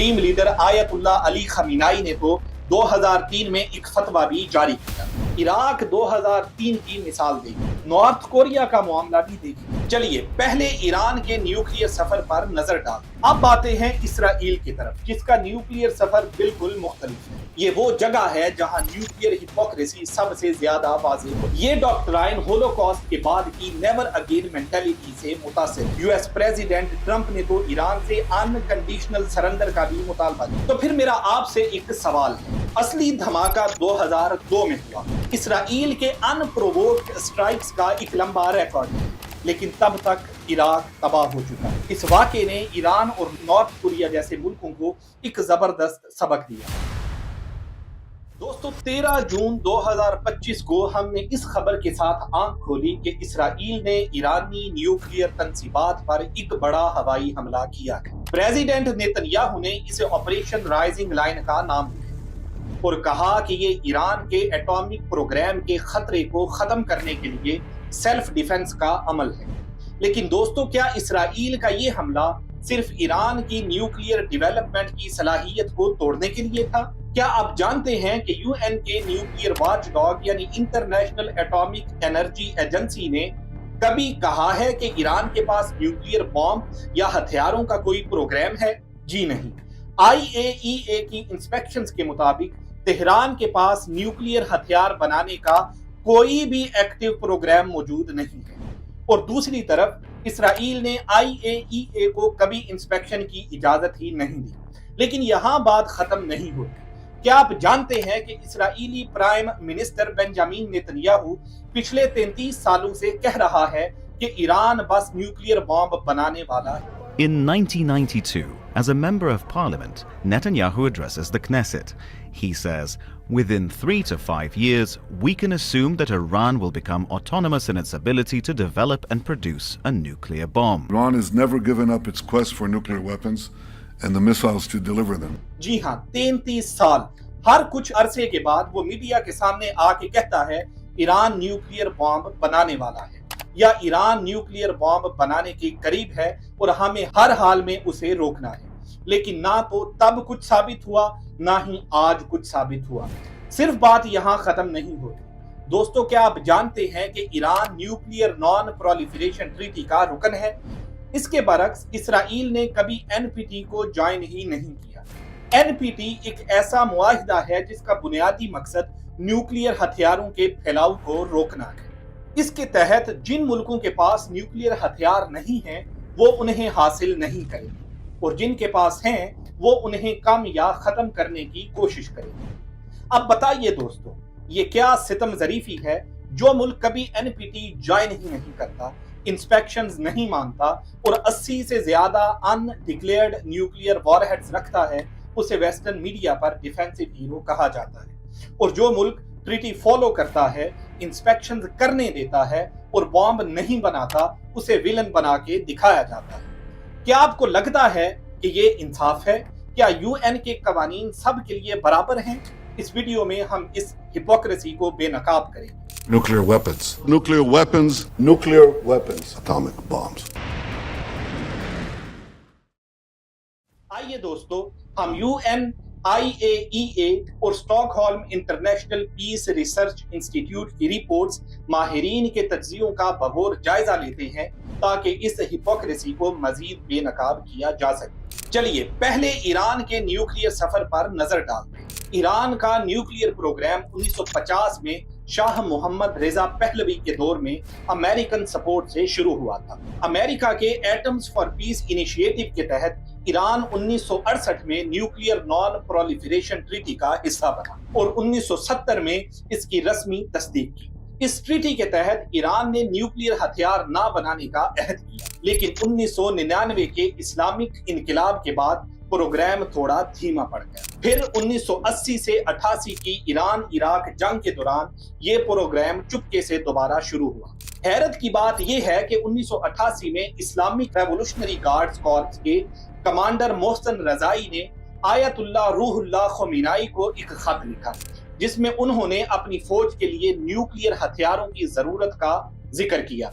Supreme leader ayatollah Ali खमीनाई ने तो 2003 में एक फतवा भी जारी किया। इराक 2003 की मिसाल देखिए, नॉर्थ कोरिया का मामला भी देखिए। चलिए पहले ईरान के न्यूक्लियर सफर पर नजर डालते हैं। अब आते हैं इसराइल की तरफ, जिसका न्यूक्लियर सफर बिल्कुल मुख्तलिफ है। ये वो जगह है जहां न्यूक्लियर हिपोक्रेसी सबसे ज्यादा वाज़ेह हो। ये डॉक्ट्राइन होलोकॉस्ट के बाद की नेवर अगेन मेंटालिटी से मुतासिर। यूएस प्रेसिडेंट ट्रंप ने तो ईरान से अनकंडीशनल सरेंडर का भी मुतालबा किया। तो फिर मेरा आपसे एक सवाल है, असली धमाका 2002 में हुआ। इसराइल के अनप्रोवोक्ड स्ट्राइक्स का एक लंबा रिकॉर्ड है, लेकिन तब तक इराक तबाह हो चुका है। इस वाक़े ने ईरान और नॉर्थ कोरिया जैसे मुल्कों को एक जबरदस्त सबक दिया। दोस्तों 13 जून 2025 को हमने इस खबर के साथ आंख खोली कि इसराइल ने ईरानी न्यूक्लियर तंसीबात पर एक बड़ा हवाई हमला किया है। प्रेसिडेंट नेतन्याहू ने इसे ऑपरेशन राइजिंग लाइन का नाम दिया और कहा कि ये ईरान के एटॉमिक प्रोग्राम के खतरे को खत्म करने के लिए सेल्फ डिफेंस का अमल है। लेकिन दोस्तों क्या इसराइल का ये हमला सिर्फ ईरान की न्यूक्लियर डेवलपमेंट की सलाहियत को तोड़ने के लिए था? क्या आप जानते हैं कि यूएन के न्यूक्लियर वॉचडॉग यानी इंटरनेशनल एटॉमिक एनर्जी एजेंसी ने कभी कहा है कि ईरान के पास न्यूक्लियर बॉम्ब या हथियारों का कोई प्रोग्राम है? जी नहीं। IAEA की इंस्पेक्शंस के मुताबिक तेहरान के पास न्यूक्लियर हथियार बनाने का कोई भी एक्टिव प्रोग्राम मौजूद नहीं है। और दूसरी तरफ इसराइल ने IAEA को कभी इंस्पेक्शन की इजाजत ही नहीं दी। लेकिन यहाँ बात खत्म नहीं होती। क्या आप जानते हैं कि इस्राएली प्राइम मिनिस्टर बेंजामिन नेतन्याहू पिछले 33 सालों से कह रहा है कि ईरान बस न्यूक्लियर बॉम्ब बनाने वाला है। In 1992, as a member of parliament, Netanyahu addresses the Knesset. He says, within 3 to 5 years, we can assume that Iran will become autonomous in its ability to develop and produce a nuclear bomb. Iran has never given up its quest for nuclear weapons and the missiles to deliver them. जी हाँ, 33 साल। हर कुछ अरसे के बाद वो media के सामने आके कहता है ईरान न्यूक्लियर बॉम्ब बनाने वाला है या ईरान न्यूक्लियर बॉम्ब बनाने के करीब है और हमें हर हाल में उसे रोकना है। लेकिन ना तो तब कुछ साबित हुआ, ना ही आज कुछ साबित हुआ। सिर्फ बात यहाँ खत्म नहीं होती। दोस्तों क्या आप जानते हैं कि Iran nuclear non proliferation treaty का रुकन है? इसके बरक्स इसराइल ने कभी NPT को ज्वाइन ही नहीं किया। NPT एक ऐसा मुआहिदा है जिसका बुनियादी मकसद न्यूक्लियर हथियारों के फैलाव को रोकना है। इसके तहत जिन मुल्कों के पास न्यूक्लियर हथियार नहीं हैं, वो उन्हें हासिल नहीं करेंगे और जिनके पास हैं, वो उन्हें कम या खत्म करने की कोशिश करेंगे। अब बताइए दोस्तों, ये क्या सितम ज़रीफी है? जो मुल्क कभी NPT ज्वाइन ही नहीं करता, इंस्पेक्शंस नहीं मानता और 80 से ज्यादा अनडिक्लेयर्ड न्यूक्लियर वॉरहेड्स रखता है, उसे वेस्टर्न मीडिया पर डिफेंसिव हीरो कहा जाता है। और जो मुल्क ट्रीटी फॉलो करता है, इंस्पेक्शंस करने देता है और बॉम्ब नहीं बनाता, उसे विलन बना के दिखाया जाता है। क्या आपको लगता है कि ये इंसाफ है? क्या UN के कवानीन सब के लिए बराबर हैं? इस वीडियो में हम इस हिपोक्रेसी को बेनकाब करेंगे। Nuclear weapons. Nuclear weapons. Nuclear weapons. Atomic bombs. आइए दोस्तों, हम UN, IAEA और Stockholm International Peace Research Institute की रिपोर्ट्स, माहिरीन के तज्जियों का बगौर जायजा लेते हैं ताकि इस हिपोक्रेसी को मजीद बेनकाब किया जा सके। चलिए पहले ईरान के न्यूक्लियर सफर पर नजर डालते हैं। ईरान का न्यूक्लियर प्रोग्राम 1950 में शाह मोहम्मद रेजा पहलवी के दौर में अमेरिकन सपोर्ट से शुरू हुआ था। अमेरिका के एटम्स फॉर पीस इनिशिएटिव के तहत ईरान 1968 में न्यूक्लियर नॉन प्रोलिफरेशन ट्रीटी का हिस्सा बना और 1970 में इसकी रस्मी तस्दीक की। इस ट्रीटी के तहत ईरान ने न्यूक्लियर हथियार ना बनाने का अहद किया, लेकिन 1999 के इस्लामिक इनकिलाब के बाद प्रोग्राम थोड़ा धीमा पड़ गया। फिर 1980 से 88 की ईरान इराक जंग के दौरान ये प्रोग्राम चुपके से दोबारा शुरू हुआ। हैरत की बात यह है कि 1988 में इस्लामिक रेवोल्यूशनरी गार्ड्स कॉर्प्स के कमांडर मोहसिन रजाई ने आयतुल्ला रूहुल्लाह खमीनाई को एक खत लिखा, जिसमें उन्होंने अपनी फौज के लिए न्यूक्लियर हथियारों की जरूरत का जिक्र किया।